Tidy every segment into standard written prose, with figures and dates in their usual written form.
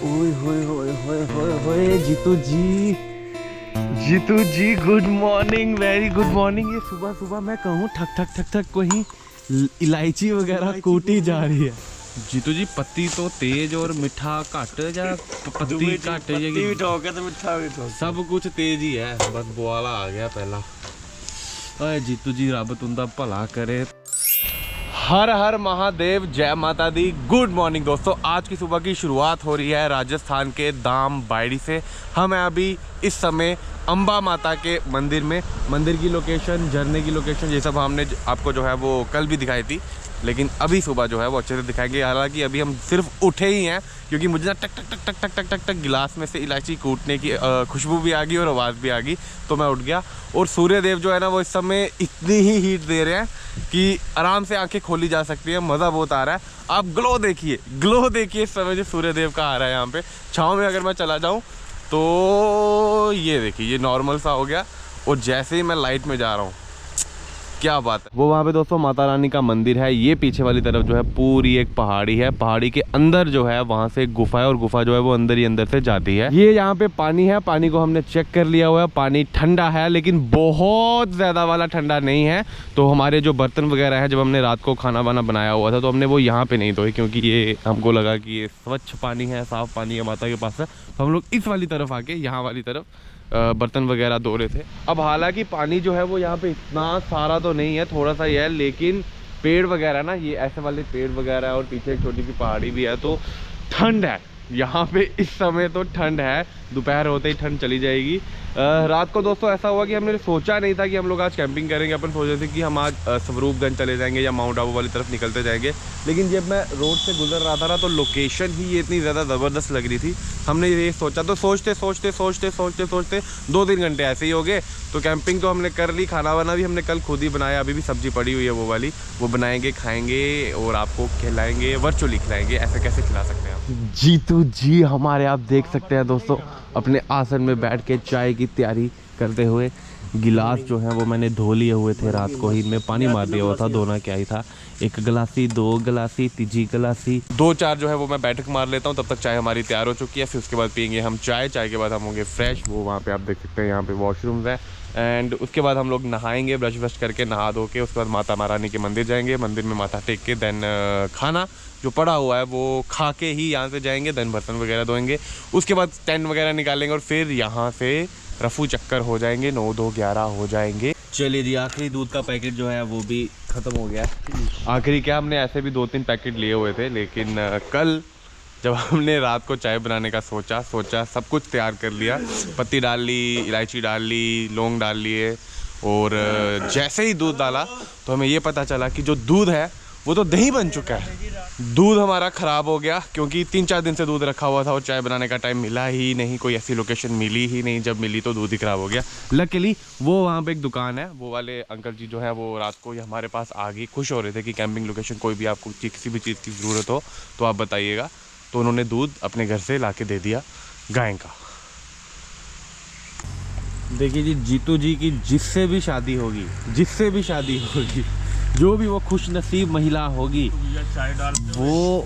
ओए होए होए होए होए होए Jitu ji good morning, very good morning. ये सुबह सुबह मैं कहूँ ठक ठक ठक ठक कहीं इलायची वगैरह कूटी जा रही है। जीतू जी पत्ती तो तेज और मिठा घट या पत्ती घट सब कुछ तेज ही है, बस बुआला आ गया पहला। अरे जीतू जी रब तुंदा भला करे। हर हर महादेव, जय माता दी। गुड मॉर्निंग दोस्तों, आज की सुबह की शुरुआत हो रही है राजस्थान के दाम बाड़ी से। हम हैं अभी इस समय अंबा माता के मंदिर में। मंदिर की लोकेशन, झरने की लोकेशन, ये सब हमने आपको जो है वो कल भी दिखाई थी, लेकिन अभी सुबह जो है वो अच्छे से दिखाएंगे। हालांकि अभी हम सिर्फ उठे ही हैं क्योंकि मुझे ना टक टक टक टक टक टक टक टक गिलास में से इलायची कूटने की खुशबू भी आ गई और आवाज़ भी आ गई, तो मैं उठ गया। और सूर्य देव जो है ना वो इस समय इतनी ही हीट दे रहे हैं कि आराम से आंखें खोली जा सकती है, मज़ा बहुत आ रहा है। आप ग्लो देखिए इस समय जो सूर्य देव का आ रहा है यहाँ पे। छाँव में अगर मैं चला जाऊँ तो ये देखिए, ये नॉर्मल सा हो गया और जैसे ही मैं लाइट में जा रहा हूँ, क्या बात है। वो वहाँ पे दोस्तों माता रानी का मंदिर है। ये पीछे वाली तरफ जो है पूरी एक पहाड़ी है, पहाड़ी के अंदर जो है वहाँ से एक गुफा है और गुफा जो है वो अंदर ही अंदर से जाती है। ये यहाँ पे पानी है, पानी को हमने चेक कर लिया हुआ है, पानी ठंडा है लेकिन बहुत ज़्यादा वाला ठंडा नहीं है। तो हमारे जो बर्तन वगैरह है, जब हमने रात को खाना वाना बनाया हुआ था तो हमने वो यहाँ पे नहीं धोए क्योंकि ये हमको लगा कि ये स्वच्छ पानी है, साफ़ पानी है माता के पास है। तो हम लोग इस वाली तरफ आके यहाँ वाली तरफ बर्तन वगैरह धो रहे थे। अब हालांकि पानी जो है वो यहाँ पे इतना सारा तो नहीं है, थोड़ा सा ही है, लेकिन पेड़ वगैरह ना, ये ऐसे वाले पेड़ वगैरह और पीछे एक छोटी सी पहाड़ी भी है, तो ठंड है यहाँ पे इस समय। तो ठंड है, दोपहर होते ही ठंड चली जाएगी। रात को दोस्तों ऐसा हुआ कि हमने सोचा नहीं था कि हम लोग आज कैंपिंग करेंगे। अपन सोच रहे थे कि हम आज स्वरूपगंज चले जाएंगे या माउंट आबू वाली तरफ निकलते जाएंगे, लेकिन जब मैं रोड से गुजर रहा था ना तो लोकेशन ही ये इतनी ज़्यादा ज़बरदस्त लग रही थी। हमने ये सोचा, तो सोचते 2-3 घंटे ऐसे ही हो गए। तो कैंपिंग तो हमने कर ली, खाना वाना भी हमने कल खुद ही बनाया, अभी भी सब्जी पड़ी हुई है वो वाली, वो बनाएंगे, खाएंगे और आपको खिलाएंगे, वर्चुअली खिलाएंगे। ऐसे कैसे खिला सकते हैं आप। जीतू जी हमारे, आप देख सकते हैं दोस्तों, अपने आसन में बैठ के चाय की तैयारी करते हुए। गिलास जो है वो मैंने धो लिए हुए थे रात को ही, इनमें पानी मार दिया हुआ था, धोना क्या ही था। 1 गिलासी, 2 गिलासी, तीजी गिलासी, 2-4 जो है वो मैं बैठक मार लेता हूँ, तब तक चाय हमारी तैयार हो चुकी है। फिर उसके बाद पियेंगे हम चाय, चाय के बाद हम होंगे फ्रेश। वो वहाँ पे आप देख सकते हैं, यहाँ पे वॉशरूम्स है। एंड उसके बाद हम लोग नहाएंगे, ब्रश ब्रश करके नहा धो के, उसके बाद माता महारानी के मंदिर जाएंगे, मंदिर में माथा टेक के देन खाना जो पड़ा हुआ है वो खा के ही यहाँ से जाएंगे, देन बर्तन वगैरह धोएंगे। उसके बाद टेंट वगैरह निकालेंगे और फिर यहाँ से रफू चक्कर हो जाएंगे, 9-2-11 हो जाएंगे। चलिए जी, आखिरी दूध का पैकेट जो है वो भी ख़त्म हो गया। आखिरी क्या, हमने ऐसे भी 2-3 पैकेट लिए हुए थे, लेकिन कल जब हमने रात को चाय बनाने का सोचा सब कुछ तैयार कर लिया, पत्ती डाल ली, इलायची डाल ली, लौंग डाल लिए, और जैसे ही दूध डाला तो हमें ये पता चला कि जो दूध है वो तो दही बन चुका है। दूध हमारा ख़राब हो गया क्योंकि 3-4 दिन से दूध रखा हुआ था और चाय बनाने का टाइम मिला ही नहीं, कोई ऐसी लोकेशन मिली ही नहीं, जब मिली तो दूध ही ख़राब हो गया। लकीली वो वहाँ पे एक दुकान है, वो वाले अंकल जी जो है वो रात को ही हमारे पास आ गई, खुश हो रहे थे कि कैंपिंग लोकेशन कोई भी आपको किसी भी चीज़ की ज़रूरत हो तो आप बताइएगा। तो उन्होंने दूध अपने घर से ला के दे दिया गाय का। देखिए जी, जीतू जी की जिससे भी शादी होगी, जो भी वो खुश नसीब महिला होगी, वो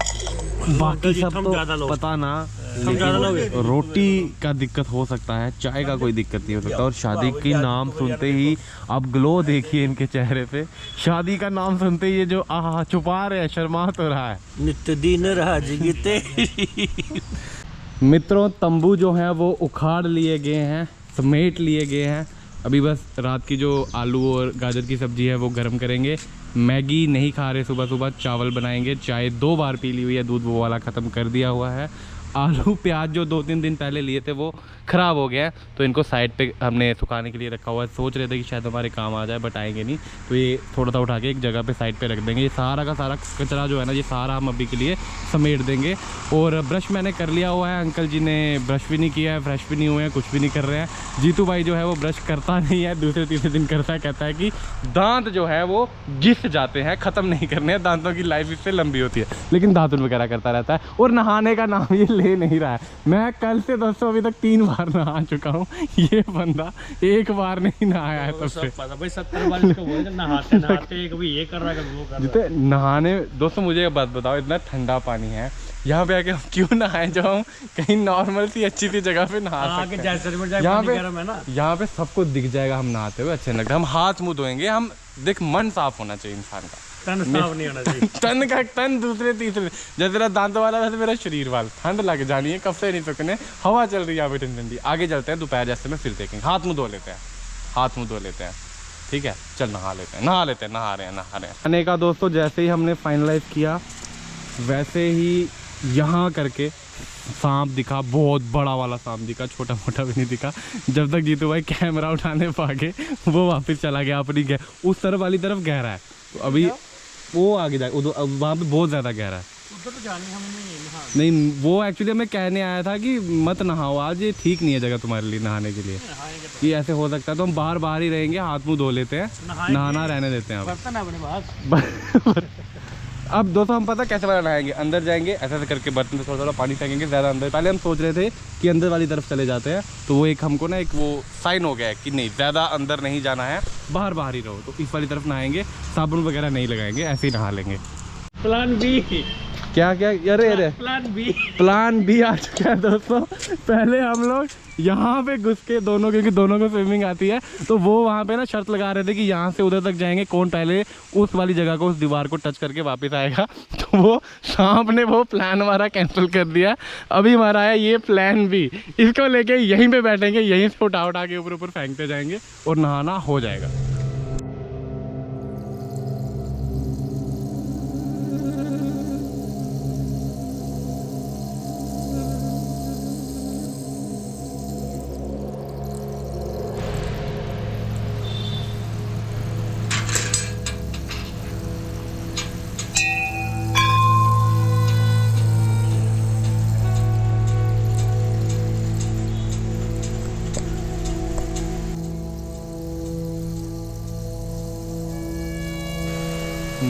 बाकी सब तो पता ना, लेकिन रोटी का दिक्कत हो सकता है, चाय का कोई दिक्कत नहीं हो सकता। और शादी की नाम सुनते ही आप ग्लो देखिए इनके चेहरे पे, शादी का नाम सुनते ही ये जो आहा छुपा रहे हैं, शर्मा तो रहा है। नित्य दिन राजगी तेरी। मित्रों, तंबू जो है वो उखाड़ लिए गए हैं, समेट लिए गए हैं। अभी बस रात की जो आलू और गाजर की सब्जी है वो गर्म करेंगे। मैगी नहीं खा रहे सुबह सुबह, चावल बनाएंगे। चाय 2 बार पी ली हुई है, दूध वो वाला ख़त्म कर दिया हुआ है। आलू प्याज जो 2-3 दिन पहले लिए थे वो ख़राब हो गया है, तो इनको साइड पे हमने सुखाने के लिए रखा हुआ है। सोच रहे थे कि शायद हमारे काम आ जाए, बट आएंगे नहीं, तो ये थोड़ा सा उठा के एक जगह पे साइड पे रख देंगे। ये सारा का सारा कचरा जो है ना, ये सारा हम अभी के लिए समेट देंगे। और ब्रश मैंने कर लिया हुआ है, अंकल जी ने ब्रश भी नहीं किया है, फ्रेश भी नहीं हुए हैं, कुछ भी नहीं कर रहे हैं। जीतू भाई जो है वो ब्रश करता नहीं है, दूसरे-तीसरे दिन करता है, कहता है कि दांत जो है वो घिस जाते हैं, ख़त्म नहीं करने हैं, दांतों की लाइफ इससे लंबी होती है, लेकिन दातुन वगैरह करता रहता है। और नहाने का नाम ये ले नहीं रहा है। मैं कल से दोस्तों अभी तक 3 बार नहा चुका हूँ, ये बंदा 1 बार नहीं नहाया है तब से। पता भाई 70 बार इसका बोल नहाते नहाते कभी ये कर रहा है कभी वो कर रहा है। जितने नहाने दोस्तों मुझे एक बात बताओ, इतना ठंडा पानी है यहाँ पे आके हम क्यों नहाए जो हम कहीं नॉर्मल सी अच्छी सी जगह पे नहा सकते हैं। यहाँ पे सबको दिख जाएगा हम नहाते हुए, अच्छे लगता है। हम हाथ मुंह धोएंगे, हम देख मन साफ होना चाहिए इंसान का, तन साफ नहीं होना चाहिए। तन दूसरे तीसरे, जैसे तेरा दांतों वाला वैसे मेरा शरीर वाला। ठंड लग जानी है, कब से नहीं सुखने, हवा चल रही है यहाँ पे ठंडी ठंडी। आगे चलते हैं दोपहर जैसे में, फिर देखेंगे। हाथ मुंह धो लेते हैं, हाथ मुंह धो लेते हैं, ठीक है। चल नहा लेते हैं, नहा लेते हैं, नहा रहे हैं। नहाने का दोस्तों जैसे ही हमने फाइनलाइज किया वैसे ही यहाँ करके सांप दिखा, बहुत बड़ा वाला सांप दिखा, छोटा मोटा भी नहीं दिखा। जब तक जीतू भाई कैमरा उठाने पागे वो वापस चला गया अपनी उस तरफ वाली तरफ गहरा है, तो अभी वो आगे जाए वहाँ पे बहुत ज़्यादा गहरा है। उधर तो जाने हम नहीं, वो एक्चुअली हमें कहने आया था कि मत नहाओ आज, ये ठीक नहीं है जगह तुम्हारे लिए नहाने के लिए, ये ऐसे हो सकता है। तो हम बाहर ही रहेंगे, हाथ मुँह धो लेते हैं, नहाना रहने देते हैं अब। अब दोस्तों हम पता कैसे वाला नहाएंगे, अंदर जाएंगे ऐसे ऐसे करके बर्तन में थोड़ा पानी फेंकेंगे ज़्यादा अंदर। पहले हम सोच रहे थे कि अंदर वाली तरफ चले जाते हैं, तो वो एक हमको ना एक वो साइन हो गया है कि नहीं ज़्यादा अंदर नहीं जाना है, बाहर ही रहो। तो इस वाली तरफ नहाएंगे, साबुन वगैरह नहीं लगाएंगे, ऐसे ही नहा लेंगे। प्लान बी क्या अरे प्लान बी आ चुका है दोस्तों। पहले हम लोग यहाँ पे घुस के दोनों, क्योंकि दोनों को स्विमिंग आती है, तो वो वहाँ पे ना शर्त लगा रहे थे कि यहाँ से उधर तक जाएंगे, कौन पहले उस वाली जगह को, उस दीवार को टच करके वापस आएगा। तो वो सांप ने वो प्लान हमारा कैंसिल कर दिया। अभी हमारा है ये प्लान बी, इसको लेके यहीं पे बैठेंगे, यहीं से उठा के ऊपर फेंकते जाएंगे और नहाना हो जाएगा।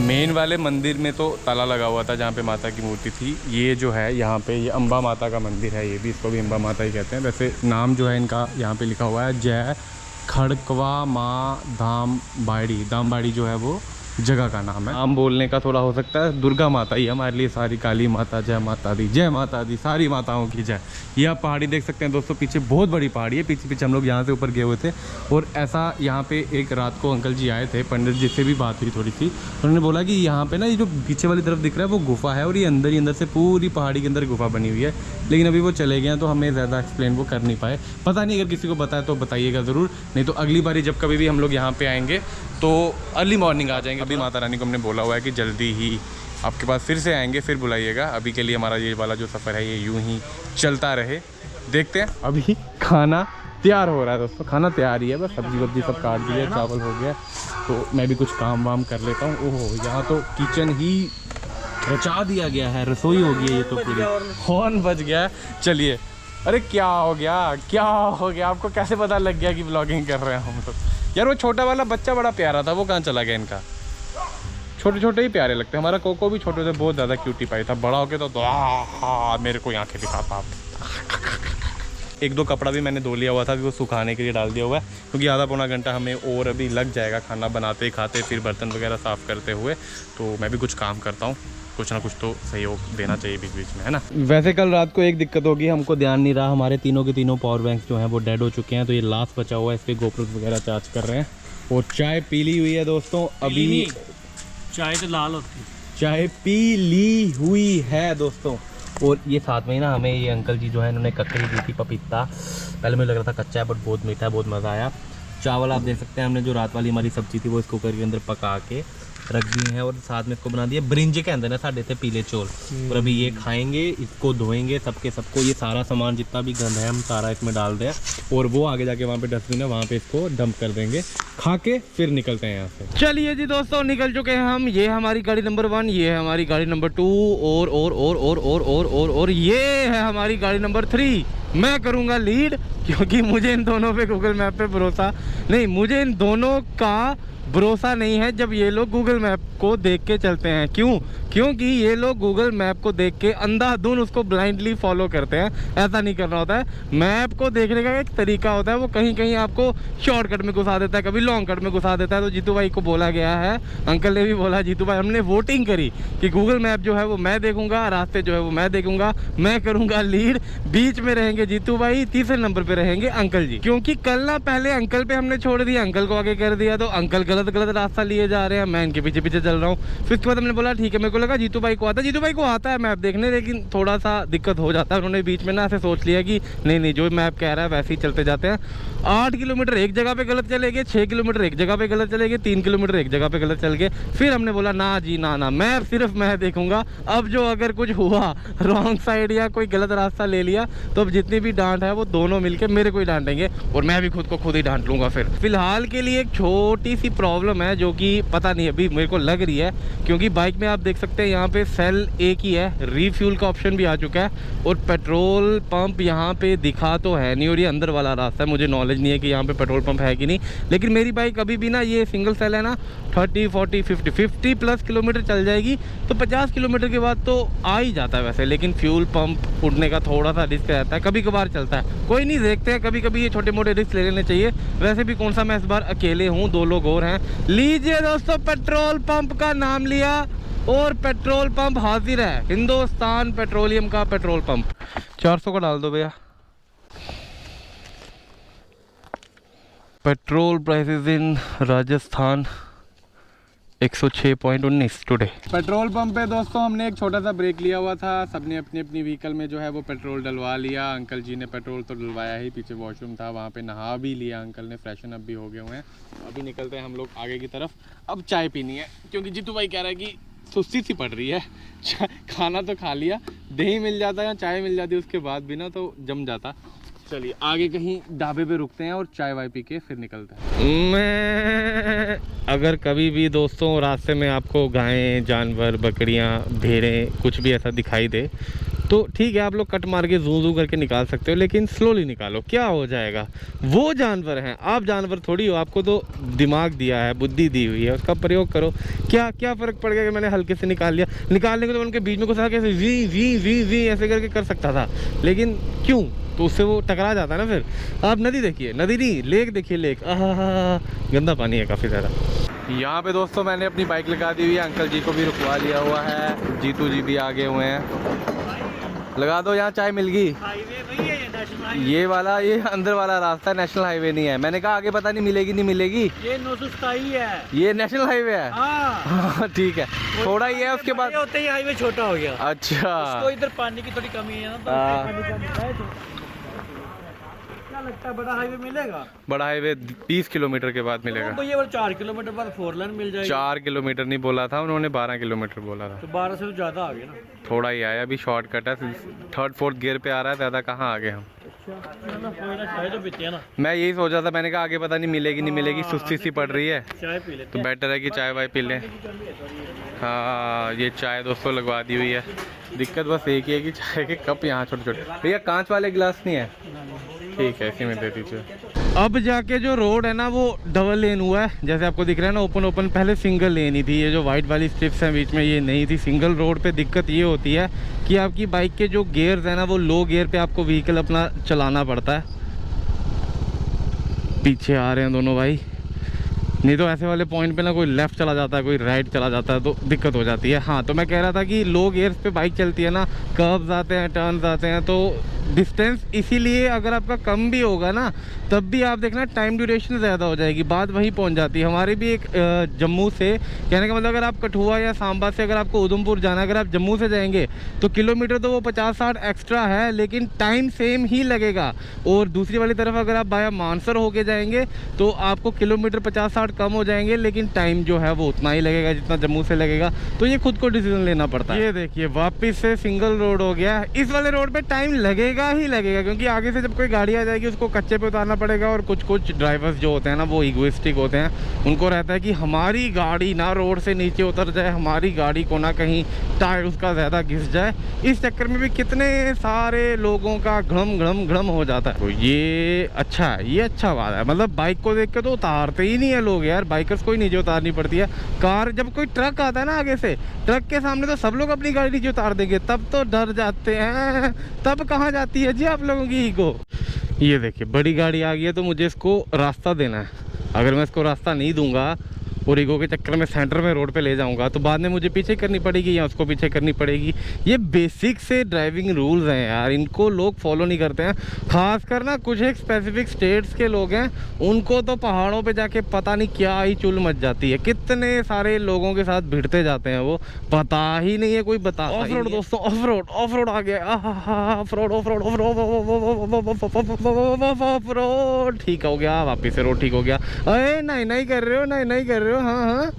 मेन वाले मंदिर में तो ताला लगा हुआ था जहाँ पे माता की मूर्ति थी। ये जो है यहाँ पे ये अम्बा माता का मंदिर है, ये भी, इसको भी अम्बा माता ही कहते हैं। वैसे नाम जो है इनका यहाँ पे लिखा हुआ है जय खड़कवा माँ दामबाड़ी जो है वो जगह का नाम है। नाम बोलने का थोड़ा हो सकता है, दुर्गा माता ही हमारे लिए सारी, काली माता, जय माता दी, सारी माताओं की जय। ये आप पहाड़ी देख सकते हैं दोस्तों, पीछे बहुत बड़ी पहाड़ी है, पीछे हम लोग यहाँ से ऊपर गए हुए थे। और ऐसा यहाँ पे एक रात को अंकल जी आए थे, पंडित जी से भी बात हुई थोड़ी सी, उन्होंने बोला कि यहाँ पे ना ये जो पीछे वाली तरफ दिख रहा है वो गुफा है, और ये अंदर ही अंदर से पूरी पहाड़ी के अंदर गुफा बनी हुई है। लेकिन अभी वो चले गए हैं तो हमें ज़्यादा एक्सप्लेन वो कर नहीं पाए। पता नहीं, अगर किसी को बताए तो बताइएगा ज़रूर, नहीं तो अगली बारी जब कभी भी हम लोग यहाँ पे आएंगे तो अर्ली मॉर्निंग आ जाएंगे। अभी माता रानी को हमने बोला हुआ है कि जल्दी ही आपके पास फिर से आएंगे, फिर बुलाइएगा। अभी के लिए हमारा ये वाला जो सफ़र है ये यूं ही चलता रहे, देखते हैं। अभी खाना तैयार हो रहा है दोस्तों, खाना तैयार ही है, बस सब्जी वब्जी सब काट दी है, चावल हो गया, तो मैं भी कुछ काम वाम कर लेता हूँ। ओहो, यहाँ तो किचन ही रचा दिया गया है, रसोई हो गई है ये तो पूरी। हॉर्न बज गया है, चलिए। अरे क्या हो गया, आपको कैसे पता लग गया कि ब्लॉगिंग कर रहे हैं हम लोग? यार वो छोटा वाला बच्चा बड़ा प्यारा था, वो कहाँ चला गया? इनका छोटे छोटे ही प्यारे लगते हैं। हमारा कोको भी छोटे से बहुत ज़्यादा क्यूटी पाई था, बड़ा हो गया तो मेरे को आँखें दिखाता आप। 1-2 कपड़ा भी मैंने धो लिया हुआ था, अभी वो सुखाने के लिए डाल दिया हुआ है, क्योंकि आधा पौना घंटा हमें और अभी लग जाएगा खाना बनाते खाते, फिर बर्तन वगैरह साफ़ करते हुए। तो मैं भी कुछ काम करता हूँ, कुछ ना कुछ तो सहयोग देना चाहिए बीच बीच में, है ना। वैसे कल रात को एक दिक्कत होगी, हमको ध्यान नहीं रहा, हमारे तीनों के तीनों पावर बैंक जो हैं वो डेड हो चुके हैं, तो ये लास्ट बचा हुआ है, इस पर गोप्रो वगैरह चार्ज कर रहे हैं। और चाय पी ली हुई है दोस्तों, अभी चाय तो लाल होती है, चाय पी ली हुई है दोस्तों। और ये साथ में ही ना हमें ये अंकल जी जो है इन्होंने ककड़ी दी थी, पपीता। पहले मुझे लग रहा था कच्चा है, बट बहुत मीठा है, बहुत मज़ा आया। चावल आप देख सकते हैं, हमने जो रात वाली हमारी सब्जी थी वो इस कुकर के अंदर पका के रख दी है, और साथ में इसको बना दिया ब्रिंज के अंदर ना साढ़े थे पीले चौल। और अभी ये खाएंगे, इसको धोएंगे सबको, ये सारा सामान जितना भी गंद है हम सारा इसमें डाल दें, और वो आगे जाके वहाँ पे डस्टबिन है, वहाँ पे इसको डंप कर देंगे, खा के फिर निकलते हैं यहाँ से। चलिए जी दोस्तों, निकल चुके हैं हम। ये हमारी गाड़ी नंबर 1, ये है हमारी गाड़ी नंबर 2, और ये है हमारी गाड़ी नंबर 3। मैं करूँगा लीड क्योंकि मुझे इन दोनों पे गूगल मैप पे भरोसा नहीं, मुझे इन दोनों का भरोसा नहीं है जब ये लोग गूगल मैप को देख के चलते हैं। क्यों? क्योंकि ये लोग गूगल मैप को देख के अंधाधुन उसको ब्लाइंडली फॉलो करते हैं। ऐसा नहीं करना होता है। मैप को देखने का एक तरीका होता है, वो कहीं कहीं आपको शॉर्टकट में घुसा देता है, कभी लॉन्ग कट में घुसा देता है। तो जीतू भाई को बोला गया है, अंकल ने भी बोला, जीतू भाई हमने वोटिंग करी कि गूगल मैप जो है वो मैं देखूंगा, रास्ते जो है वो मैं देखूंगा, मैं करूंगा लीड, बीच में रहेंगे जीतू भाई, तीसरे नंबर पे रहेंगे अंकल जी। क्योंकि कल ना पहले अंकल पे हमने छोड़ दिया, अंकल को आगे कर दिया, तो अंकल गलत रास्ता लिए जा रहे हैं, मैं इनके पीछे पीछे चल रहा हूँ। फिर उसके बाद हमने बोला ठीक है, मेरे को लगा जीतू भाई को आता है, जीतू भाई को आता है मैप देखने, लेकिन थोड़ा सा दिक्कत हो जाता है। उन्होंने बीच में ना ऐसे सोच लिया कि नहीं जो मैप कह रहा है वैसे ही चलते जाते हैं। 8 किलोमीटर एक जगह पे गलत चले गए, 6 किलोमीटर एक जगह पे गलत चले गए, 3 किलोमीटर एक जगह पे गलत चल गए। फिर हमने बोला ना जी ना, मैप सिर्फ मैं देखूंगा। अब जो अगर कुछ हुआ रॉन्ग साइड या कोई गलत रास्ता ले लिया तो अब जितनी भी डांट है वो दोनों मिलके मेरे को ही डांटेंगे और मैं भी खुद को खुद ही डांट लूंगा। फिर फिलहाल के लिए एक छोटी सी प्रॉब्लम है जो कि पता नहीं अभी मेरे को लग रही है, क्योंकि बाइक में आप देख सकते हैं यहाँ पे सेल एक ही है, रीफ्यूल का ऑप्शन भी आ चुका है और पेट्रोल पंप यहाँ पे दिखा तो है नहीं, और ये अंदर वाला रास्ता है, मुझे नॉलेज नहीं है कि यहाँ पे पेट्रोल पंप है कि नहीं। लेकिन मेरी बाइक अभी भी ना, ये सिंगल सेल है ना, 30, 40, 50 प्लस किलोमीटर चल जाएगी, तो 50 किलोमीटर के बाद तो आ ही जाता है वैसे। लेकिन फ्यूल पंप उड़ने का थोड़ा सा रिस्क रहता है, कभी कभार चलता है, कोई नहीं, देखते हैं, कभी कभी ये छोटे मोटे रिस्क ले लेने चाहिए। वैसे भी कौन सा मैं इस बार अकेले हूँ, 2 लोग और हैं। लीजिए दोस्तों, पेट्रोल पंप का नाम लिया और पेट्रोल पंप हाजिर है, हिंदुस्तान पेट्रोलियम का पेट्रोल पंप। 400 का डाल दो भैया। Petrol prices in Rajasthan 106.19 today. Petrol pump पे दोस्तों हमने एक छोटा सा ब्रेक लिया हुआ था, सबने अपनी अपनी व्हीकल में जो है वो पेट्रोल डलवा लिया। अंकल जी ने पेट्रोल तो डलवाया ही, पीछे वॉशरूम था वहाँ पे नहा भी लिया अंकल ने, फ्रेशन अप भी हो गए हुए हैं। अभी निकलते हैं हम लोग आगे की तरफ। अब चाय पीनी है क्योंकि जीतू भाई कह रहा है कि सुस्ती सी पड़ रही है। खाना तो खा लिया, दही मिल जाता है, चाय मिल जाती है उसके बाद भी ना तो जम जाता। चलिए आगे कहीं ढाबे पे रुकते हैं और चाय वाय पी के फिर निकलते हैं। मैं अगर कभी भी दोस्तों रास्ते में आपको गायें, जानवर, बकरियां, भेड़ें कुछ भी ऐसा दिखाई दे तो ठीक है, आप लोग कट मार के जू करके निकाल सकते हो, लेकिन स्लोली निकालो, क्या हो जाएगा। वो जानवर हैं, आप जानवर थोड़ी हो, आपको तो दिमाग दिया है, बुद्धि दी हुई है, उसका प्रयोग करो। क्या क्या फ़र्क पड़ गया कि मैंने हल्के से निकाल लिया। निकालने को तो उनके बीच में कुछ कैसे वी ऐसे करके कर सकता था, लेकिन क्यों, तो उससे वो टकरा जाता है ना। फिर आप नदी देखिए, नदी नहीं, लेक देखिए, लेक, आहा गंदा पानी है काफ़ी ज़्यादा। यहाँ पे दोस्तों मैंने अपनी बाइक लगा दी हुई है, अंकल जी को भी रुकवा लिया हुआ है, जीतू जी भी आगे हुए हैं। लगा दो, यहाँ चाय मिल गई। ये वाला, ये अंदर वाला रास्ता नेशनल हाईवे नहीं है। मैंने कहा आगे पता नहीं मिलेगी नहीं मिलेगी, ये 927 है, ये नेशनल हाईवे है। हाँ ठीक है, थोड़ा ही है, उसके बाद होते ही हाईवे छोटा हो गया। अच्छा, उसको इधर पानी की थोड़ी कमी है ना, तो क्या लगता है बड़ा हाईवे मिलेगा? बड़ा हाईवे 20 किलोमीटर के बाद मिलेगा। तो ये 4 किलोमीटर बाद 4 लेन मिल जाएगी। 4 किलोमीटर नहीं बोला था उन्होंने, 12 किलोमीटर बोला था, तो 12 से तो ज्यादा आ गया ना। थोड़ा ही आया, अभी शॉर्टकट है, 3rd 4th गियर पे आ रहा है, ज्यादा कहाँ आगे हम। मैं यही सोच रहा था, मैंने कहा आगे पता नहीं मिलेगी नहीं मिलेगी, सुस्ती सी पड़ रही है, चाय पी ले, तो बेटर है कि चाय वाय पी लें। हाँ ये चाय दोस्तों लगवा दी हुई है, दिक्कत बस एक ही है कि चाय के कप यहाँ छोटे छोटे। भैया कांच वाले गिलास नहीं है? ठीक है, इसी में दे दीजिए। अब जाके जो रोड है ना वो डबल लेन हुआ है, जैसे आपको दिख रहा है ना, ओपन पहले सिंगल लेन ही थी। ये जो वाइट वाली स्ट्रिप्स हैं बीच में ये नहीं थी। सिंगल रोड पे दिक्कत ये होती है कि आपकी बाइक के जो गियर्स है ना वो लो गियर पे आपको व्हीकल अपना चलाना पड़ता है। पीछे आ रहे हैं दोनों भाई, नहीं तो ऐसे वाले पॉइंट पे ना कोई लेफ्ट चला जाता है, कोई राइट चला जाता है, तो दिक्कत हो जाती है। हाँ तो मैं कह रहा था कि लो गियर्स पे बाइक चलती है ना, कर्व्स आते हैं, टर्न्स आते हैं, तो डिस्टेंस इसीलिए अगर आपका कम भी होगा ना तब भी आप देखना टाइम ड्यूरेशन ज़्यादा हो जाएगी, बात वहीं पहुंच जाती है। हमारी भी एक जम्मू से, कहने का मतलब अगर आप कठुआ या सांबा से अगर आपको उधमपुर जाना, अगर आप जम्मू से जाएंगे तो किलोमीटर तो वो 50-60 एक्स्ट्रा है, लेकिन टाइम सेम ही लगेगा। और दूसरी वाली तरफ अगर आप बाया मानसर होके जाएंगे तो आपको किलोमीटर 50-60 कम हो जाएंगे, लेकिन टाइम जो है वो उतना ही लगेगा जितना जम्मू से लगेगा। तो ये खुद को डिसीजन लेना पड़ता है। ये देखिए वापस से सिंगल रोड हो गया, इस वाले रोड पे टाइम लगेगा लगेगा ही लगेगा, क्योंकि आगे से जब कोई गाड़ी आ जाएगी उसको कच्चे पे उतारना पड़ेगा। और कुछ कुछ ड्राइवर्स जो होते हैं ना वो इगोइस्टिक होते हैं, उनको रहता है कि हमारी गाड़ी ना रोड से नीचे उतर जाए, हमारी गाड़ी को ना कहीं टायर उसका ज़्यादा घिस जाए। इस चक्कर में भी कितने सारे लोगों का घड़म हो जाता है। तो ये अच्छा है, ये अच्छा बात है। मतलब बाइक को देख के तो उतारते ही नहीं है लोग यार, बाइकर्स को ही नीचे उतारनी पड़ती है। कार, जब कोई ट्रक आता है ना आगे से, ट्रक के सामने तो सब लोग अपनी गाड़ी नीचे उतार देंगे, तब तो डर जाते हैं। तब कहाँ जाती है जी आप लोगों की ईगो। ये देखिए बड़ी गाड़ी आ गई है तो मुझे इसको रास्ता देना है। अगर मैं इसको रास्ता नहीं दूंगा और ईगो के चक्कर में सेंटर में रोड पे ले जाऊंगा तो बाद में मुझे पीछे करनी पड़ेगी या उसको पीछे करनी पड़ेगी। ये बेसिक से ड्राइविंग रूल्स हैं यार, इनको लोग फॉलो नहीं करते हैं। खासकर ना कुछ एक स्पेसिफिक स्टेट्स के लोग हैं, उनको तो पहाड़ों पे जाके पता नहीं क्या ही चुल मच जाती है। कितने सारे लोगों के साथ भिड़ते जाते हैं, वो पता ही नहीं है कोई बता। ऑफ रोड दोस्तों, ऑफ रोड आ गया। ऑफ रोड ठीक हो गया, वापिस से रोड ठीक हो गया। अरे नहीं कर रहे हो, नहीं कर रहे हो। हाँ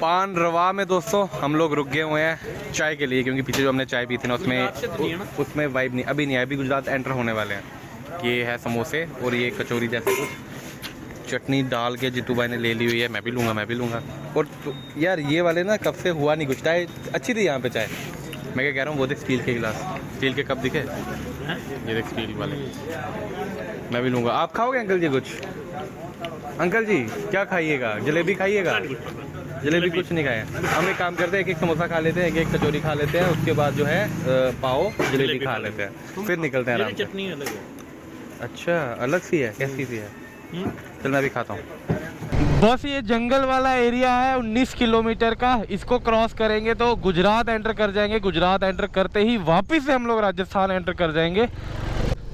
पान रवा में दोस्तों हम लोग रुक गए हुए हैं चाय के लिए, क्योंकि पीछे जो हमने चाय पी थी ना उसमें वाइब नहीं, अभी नहीं है, अभी गुजरात एंटर होने वाले हैं। ये है समोसे और ये कचौरी जैसे कुछ चटनी डाल के जितू भाई ने ले ली हुई है। मैं भी लूँगा। और तो यार ये वाले ना कब से हुआ नहीं कुछ। चाय अच्छी थी यहाँ पे चाय। मैं क्या कह रहा हूँ, वो देख स्टील के गिलास, स्टील के कप दिखे, ये देख स्टील वाले। मैं भी लूँगा। आप खाओगे अंकल जी कुछ? अंकल जी क्या खाइएगा? जलेबी खाइएगा? जलेबी कुछ नहीं खाया। हम एक काम करते हैं, एक समोसा खा लेते हैं, एक कचौरी खा लेते हैं, उसके बाद जो है पाव जलेबी खा लेते हैं, फिर निकलते हैं आराम से। चटनी अलग है। अच्छा अलग सी है, कैसी सी है? चल मैं भी खाता हूँ। बस ये जंगल वाला एरिया है 19 किलोमीटर का, इसको क्रॉस करेंगे तो गुजरात एंटर कर जाएंगे। गुजरात एंटर करते ही वापस से हम लोग राजस्थान एंटर कर जाएंगे।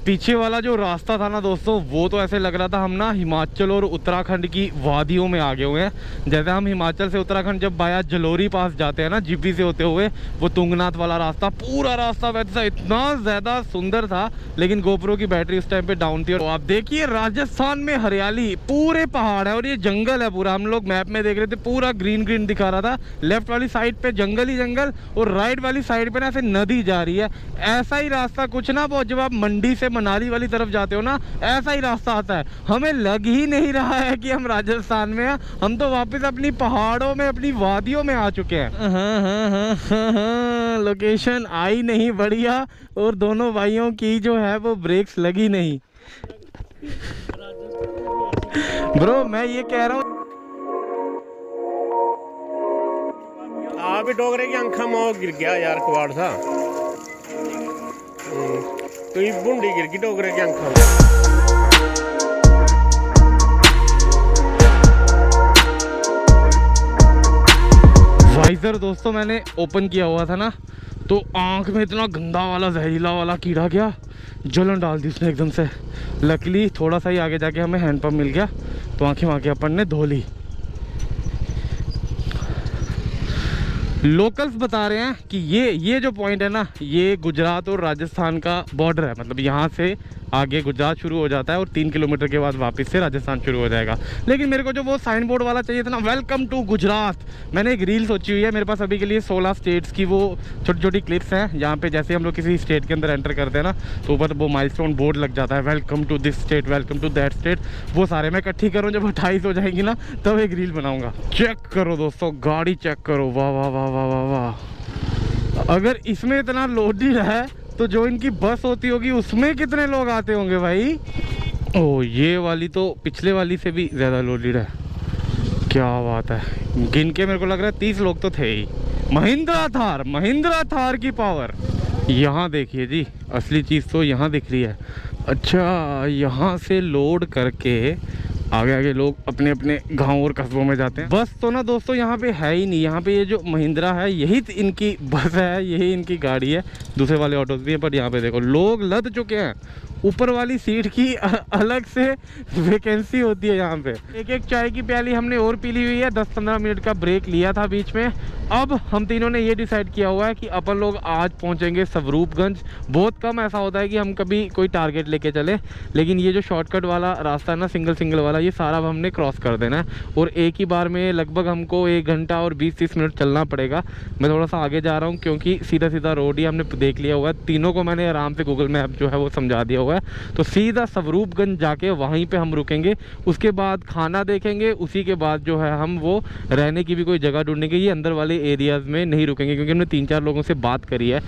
पीछे वाला जो रास्ता था ना दोस्तों, वो तो ऐसे लग रहा था हम ना हिमाचल और उत्तराखंड की वादियों में आ गए हुए हैं। जैसे हम हिमाचल से उत्तराखंड जब बाया जलोरी पास जाते हैं ना जीपी से होते हुए, वो तुंगनाथ वाला रास्ता, पूरा रास्ता वैसा इतना ज़्यादा सुंदर था, लेकिन गोप्रो की बैटरी उस टाइम पे डाउन थी। और आप देखिए राजस्थान में हरियाली, पूरे पहाड़ है और ये जंगल है पूरा। हम लोग मैप में देख रहे थे, पूरा ग्रीन दिखा रहा था। लेफ्ट वाली साइड पे जंगल ही जंगल और राइट वाली साइड पे ना ऐसे नदी जा रही है। ऐसा ही रास्ता कुछ ना वो जब आप मंडी से मनाली वाली तरफ जाते हो ना, ऐसा ही रास्ता आता है। हमें लग ही नहीं रहा है कि हम राजस्थान में हैं, हम तो वापस अपनी पहाड़ों में, अपनी वादियों में आ चुके हैं। हाँ, लोकेशन आई नहीं बढ़िया, और दोनों भाइयों की जो है वो ब्रेक्स लगी नहीं। ब्रो मैं ये कह रहा हूँ, आप डोगरे की आंखा में गिर गया यार कबाड़ सा, तो ये बूंदी गिर गई डोगरे की आंखा में। वाइजर दोस्तों मैंने ओपन किया हुआ था ना, तो आंख में इतना गंदा वाला जहरीला वाला कीड़ा गया, जलन डाल दी उसने एकदम से। लकीली थोड़ा सा ही आगे जाके हमें हैंडपम्प मिल गया, तो आंखें वाँखें अपन ने धो ली। लोकल्स बता रहे हैं कि ये जो पॉइंट है ना, ये गुजरात और राजस्थान का बॉर्डर है। मतलब यहाँ से आगे गुजरात शुरू हो जाता है और 3 किलोमीटर के बाद वापस से राजस्थान शुरू हो जाएगा। लेकिन मेरे को जो वो साइन बोर्ड वाला चाहिए था ना, वेलकम टू गुजरात, मैंने एक रील सोची हुई है। मेरे पास अभी के लिए 16 स्टेट्स की वो छोटी छोटी क्लिप्स हैं, जहाँ पे जैसे हम लोग किसी स्टेट के अंदर एंटर करते हैं ना, तो ऊपर वो माइलस्टोन बोर्ड लग जाता है, welcome to this state, welcome to that state. वो सारे मैं इकट्ठी करूँ, जब 28 हो जाएंगी ना तब एक रील बनाऊँगा। चेक करो दोस्तों, गाड़ी चेक करो, वाह वाह वाह वाह वाह वाह। अगर इसमें इतना लोडेड है तो जो इनकी बस होती होगी उसमें कितने लोग आते होंगे भाई। ओ ये वाली तो पिछले वाली से भी ज़्यादा लोडेड है, क्या बात है। गिन के मेरे को लग रहा है 30 लोग तो थे ही। महिंद्रा थार की पावर। यहाँ देखिए जी, असली चीज़ तो यहाँ दिख रही है। अच्छा यहाँ से लोड करके आगे लोग अपने अपने गांव और कस्बों में जाते हैं। बस तो ना दोस्तों यहाँ पे है ही नहीं। यहाँ पे ये जो महिंद्रा है यही इनकी बस है, यही इनकी गाड़ी है। दूसरे वाले ऑटोज भी हैं, पर यहाँ पे देखो लोग लद चुके हैं ऊपर वाली सीट की अलग से वैकेंसी होती है यहाँ पे। एक एक चाय की प्याली हमने और पी ली हुई है, 10-15 मिनट का ब्रेक लिया था बीच में। अब हम तीनों ने ये डिसाइड किया हुआ है कि अपन लोग आज पहुँचेंगे स्वरूपगंज। बहुत कम ऐसा होता है कि हम कभी कोई टारगेट लेके चले, लेकिन ये जो शॉर्टकट वाला रास्ता है ना, सिंगल वाला, ये सारा हमने क्रॉस कर देना है और एक ही बार में लगभग हमको 1 घंटा और 20-30 मिनट चलना पड़ेगा। मैं थोड़ा सा आगे जा रहा हूँ क्योंकि सीधा सीधा रोड ही हमने देख लिया हुआ है, तीनों को मैंने आराम से गूगल मैप जो है वो समझा दिया हुआ है। तो सीधा स्वरूपगंज जाके वहीं पे हम रुकेंगे, उसके बाद खाना देखेंगे, उसी के बाद जो है हम वो रहने की भी कोई जगह ढूंढेंगे। ये अंदर वाले एरियाज़ में नहीं रुकेंगे क्योंकि हमने 3-4 लोगों से बात करी है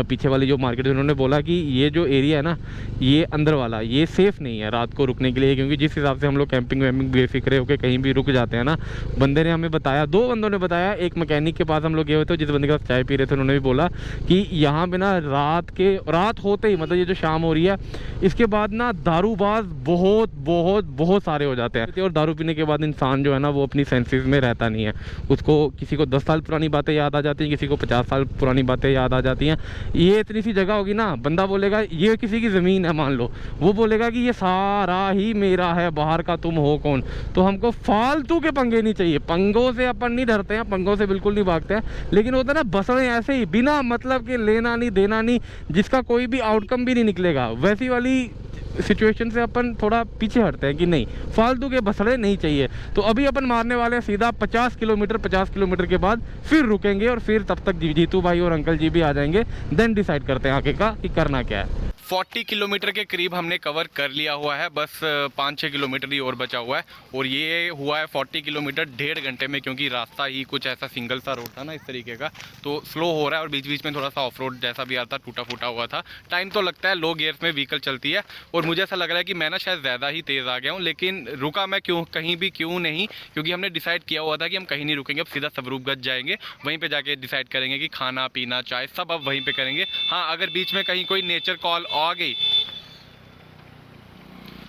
पीछे वाली जो मार्केट, उन्होंने बोला कि ये जो एरिया है ना, ये अंदर वाला, ये सेफ़ नहीं है रात को रुकने के लिए, क्योंकि जिस हिसाब से हम लोग कैंपिंग वैम्पिंग बेफिक्रे होकर कहीं भी रुक जाते हैं ना। बंदे ने हमें बताया, 2 बंदों ने बताया, एक मैकेनिक के पास हम लोग गए हुए थे, जिस बंदे के पास चाय पी रहे थे उन्होंने भी बोला कि यहाँ पे ना रात होते ही, मतलब ये जो शाम हो रही है, इसके बाद ना दारूबाज बहुत सारे हो जाते हैं। और दारू पीने के बाद इंसान जो है ना वो अपनी सेंसेस में रहता नहीं है। उसको किसी को 10 साल पुरानी बातें याद आ जाती हैं, किसी को 50 साल पुरानी बातें याद आ जाती हैं। ये इतनी सी जगह होगी ना, बंदा बोलेगा ये किसी की ज़मीन है मान लो, वो बोलेगा कि ये सारा ही मेरा है, बाहर का तुम हो कौन। तो हमको फालतू के पंगे नहीं चाहिए। पंगों से अपन नहीं डरते हैं, पंगों से बिल्कुल नहीं भागते हैं, लेकिन होता है ना बसड़े ऐसे ही बिना मतलब के, लेना नहीं देना नहीं, जिसका कोई भी आउटकम भी नहीं निकलेगा, वैसी वाली सिचुएशन से अपन थोड़ा पीछे हटते हैं कि नहीं, फालतू के बसड़े नहीं चाहिए। तो अभी अपन मारने वाले हैं सीधा 50 किलोमीटर के बाद फिर रुकेंगे और फिर तब तक जीतू भाई और अंकल जी भी आ जाएंगे, देन डिसाइड करते हैं आगे का कि करना क्या है। 40 किलोमीटर के करीब हमने कवर कर लिया हुआ है, बस 5-6 किलोमीटर ही और बचा हुआ है और ये हुआ है 40 किलोमीटर 1.5 घंटे में, क्योंकि रास्ता ही कुछ ऐसा सिंगल सा रोड था ना इस तरीके का, तो स्लो हो रहा है और बीच बीच में थोड़ा सा ऑफ रोड जैसा भी आता, टूटा फूटा हुआ था। टाइम तो लगता है, लो गियर्स में व्हीकल चलती है और मुझे ऐसा लग रहा है कि मैं ना शायद ज़्यादा ही तेज़ आ गया हूँ, लेकिन रुका मैं कहीं नहीं, क्योंकि हमने डिसाइड किया हुआ था कि हम कहीं नहीं रुकेंगे, अब सीधा स्वरूपगंज जाएंगे, वहीं पर जाके डिसाइड करेंगे कि खाना पीना चाय सब अब वहीं पर करेंगे। हाँ, अगर बीच में कहीं कोई नेचर कॉल आ गई,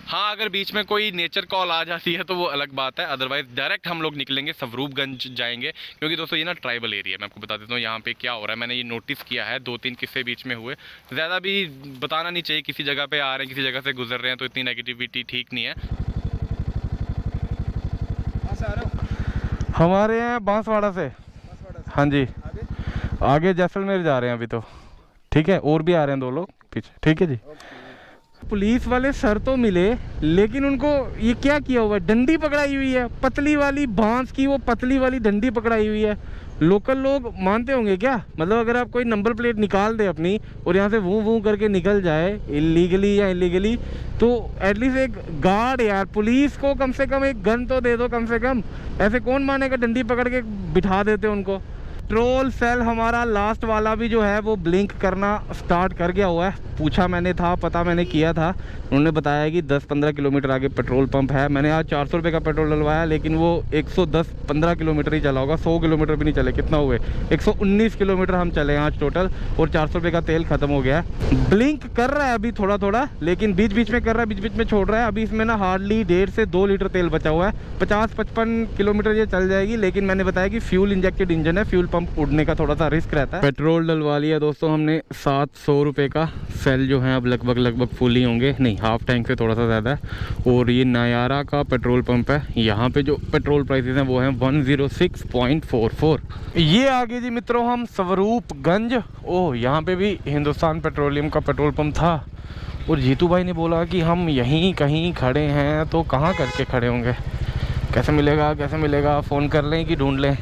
हाँ अगर बीच में कोई नेचर कॉल आ जाती है तो वो अलग बात है, अदरवाइज डायरेक्ट हम लोग निकलेंगे, स्वरूपगंज जाएंगे। क्योंकि दोस्तों ये ना ट्राइबल एरिया है, मैं आपको बता देता हूँ यहाँ पे क्या हो रहा है। मैंने ये नोटिस किया है, 2-3 किस्से बीच में हुए, ज़्यादा भी बताना नहीं चाहिए, किसी जगह पे आ रहे हैं, किसी जगह से गुजर रहे हैं, तो इतनी नेगेटिविटी ठीक नहीं है। हमारे यहाँ बांसवाड़ा से, हाँ जी, आगे जैसलमेर जा रहे हैं अभी तो, ठीक है, और भी आ रहे हैं 2 लोग पीछे, ठीक है जी। पुलिस वाले सर तो मिले, लेकिन उनको ये क्या किया हुआ है, डंडी पकड़ाई हुई है, पतली वाली बांस की वो पतली वाली डंडी पकड़ाई हुई है। लोकल लोग मानते होंगे क्या? मतलब अगर आप कोई नंबर प्लेट निकाल दे अपनी और यहाँ से वूं करके निकल जाए इलीगली या इलीगली, तो एटलीस्ट एक गार्ड यार, पुलिस को कम से कम एक गन तो दे दो कम से कम। ऐसे कौन मानेगा, डंडी पकड़ के बिठा देते उनको। पेट्रोल सेल हमारा लास्ट वाला भी जो है वो ब्लिंक करना स्टार्ट कर गया हुआ है। पूछा मैंने था, पता मैंने किया था, उन्होंने बताया कि 10-15 किलोमीटर आगे पेट्रोल पंप है। मैंने आज 400 रुपये का पेट्रोल डलवाया, लेकिन वो 110-15 किलोमीटर ही चला होगा, 100 किलोमीटर भी नहीं चले। कितना हुए? 119 किलोमीटर हम चले आज टोटल, और 400 रुपये का तेल खत्म हो गया है। ब्लिंक कर रहा है अभी थोड़ा थोड़ा, लेकिन बीच बीच में कर रहा है, बीच बीच में छोड़ रहा है। अभी इसमें ना हार्डली 1.5 से 2 लीटर तेल बचा हुआ है। 50-55 किलोमीटर ये चल जाएगी, लेकिन मैंने बताया कि फ्यूल इंजेक्टेड इंजन है, फ्यूल पंप उड़ने का थोड़ा सा रिस्क रहता है। पेट्रोल डलवा लिया दोस्तों हमने 700 रुपये का। सेल जो है अब लगभग फुल ही होंगे, नहीं हाफ टैंक से थोड़ा सा ज़्यादा है। और ये नयारा का पेट्रोल पंप है, यहाँ पे जो पेट्रोल प्राइसेस हैं वो हैं 106.44। ये आगे जी मित्रों हम स्वरूपगंज, ओह यहाँ पे भी हिंदुस्तान पेट्रोलियम का पेट्रोल पंप था। और जीतू भाई ने बोला कि हम यहीं कहीं खड़े हैं, तो कहाँ करके खड़े होंगे, कैसे मिलेगा, फ़ोन कर लें कि ढूंढ लें,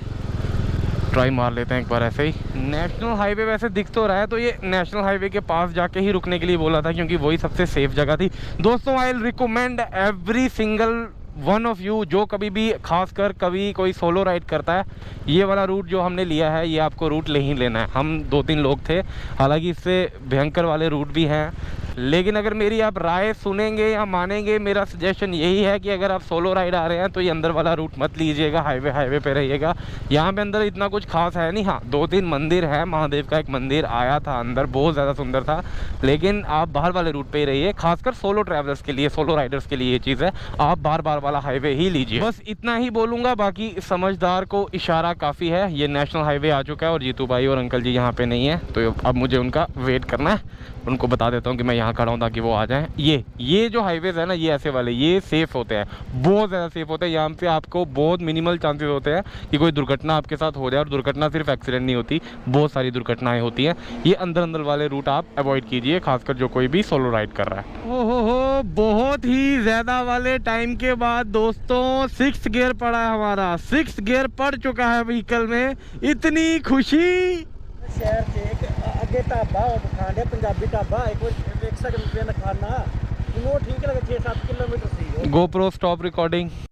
ट्राई मार लेते हैं एक बार ऐसे ही। नेशनल हाईवे वैसे दिख तो रहा है, तो ये नेशनल हाईवे के पास जाके ही रुकने के लिए बोला था, क्योंकि वही सबसे सेफ जगह थी। दोस्तों I will recommend every single one of you, जो कभी भी खासकर कभी कोई सोलो राइड करता है, ये वाला रूट जो हमने लिया है, ये आपको रूट ले ही लेना है। हम 2-3 लोग थे, हालांकि इससे भयंकर वाले रूट भी हैं, लेकिन अगर मेरी आप राय सुनेंगे या मानेंगे, मेरा सजेशन यही है कि अगर आप सोलो राइड आ रहे हैं तो ये अंदर वाला रूट मत लीजिएगा, हाईवे पे रहिएगा। यहाँ पे अंदर इतना कुछ खास है नहीं, हाँ 2-3 मंदिर है, महादेव का एक मंदिर आया था अंदर, बहुत ज़्यादा सुंदर था, लेकिन आप बाहर वाले रूट पे ही रहिए। खासकर सोलो ट्रैवलर्स के लिए, सोलो राइडर्स के लिए ये चीज़ है, आप बार वाला हाईवे ही लीजिए। बस इतना ही बोलूँगा, बाकी समझदार को इशारा काफ़ी है। ये नेशनल हाईवे आ चुका है और जीतू भाई और अंकल जी यहाँ पे नहीं है, तो अब मुझे उनका वेट करना है। उनको बता देता हूँ कि मैं यहाँ खड़ा हूँ ताकि वो आ जाएं। ये जो हाईवेज है ना, ये ऐसे वाले ये सेफ़ होते हैं, बहुत ज़्यादा सेफ़ होते हैं। यहाँ पे आपको बहुत मिनिमल चांसेस होते हैं कि कोई दुर्घटना आपके साथ हो जाए, और दुर्घटना सिर्फ एक्सीडेंट नहीं होती, बहुत सारी दुर्घटनाएं होती हैं। ये अंदर अंदर वाले रूट आप अवॉइड कीजिए, खासकर जो कोई भी सोलो राइड कर रहा है। ओहो, बहुत ही ज़्यादा वाले टाइम के बाद दोस्तों 6th गियर पड़ा है हमारा, 6th गियर पड़ चुका है व्हीकल में। इतनी खुशी। शहर से एक अगे ढाबा खान है, पंजाबी ढाबा, एक एक सेकंड खाना वो ठीक लगे, 6-7 किलोमीटर से। GoPro stop recording.